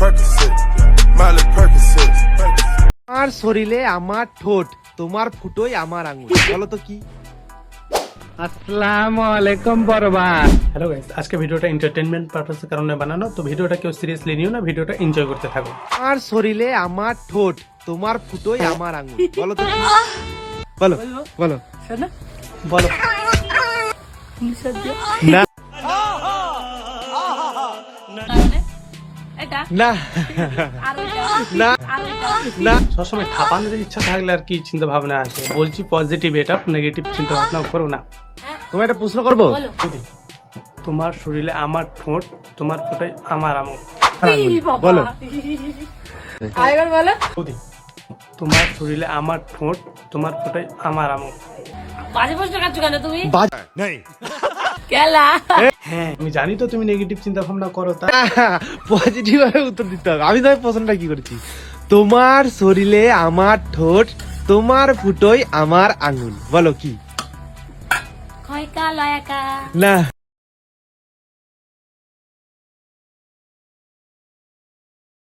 Percocet, Miley Percocet. আমার শরীরে আমার ঠোঁট, তোমার ফুটোই আমার আঙুল, বলো তো কি? আসসালামু আলাইকুম বরবাদ। হ্যালো গাইস, আজকে ভিডিওটা এন্টারটেইনমেন্ট পারপাসের কারণে বানানো, তো ভিডিওটা কেউ সিরিয়াসলি নিও না, ভিডিওটা এনজয় করতে থাকো। আমার শরীরে আমার ঠোঁট, তোমার ফুটোই আমার আঙুল, বলো তো কি? বলো বলো বলো। না না না না, সবসময় ঠাপানোর ইচ্ছা থাকলে আর কি চিন্তা ভাবনা আসে। বলছি পজিটিভ, এটা নেগেটিভ চিন্তা ভাবনা করো না। তোমার একটা প্রশ্ন করবো? তোমার শরীরে আমার ঠোঁট, তোমার ফোটাই আমার আঙুল। বলো। বৌদি, তোমার শরীরে আমার ঠোঁট, তোমার ফোটাই আমার আঙুল। বাজে প্রশ্ন কাটছো কেন তুমি? Nay. কেলা হ্যাঁ, আমি জানি তো তুমি নেগেটিভ চিন্তা ভাবনা করো, তা পজিটিভ ভাবে উত্তর দিতে হবে। আমি তোমার প্রশ্নটা কি করেছি? তোমার শরীরে আমার ঠোঁট, তোমার ফুটোই আমার আঙুল, বলো কি? খয়কা লয়াকা না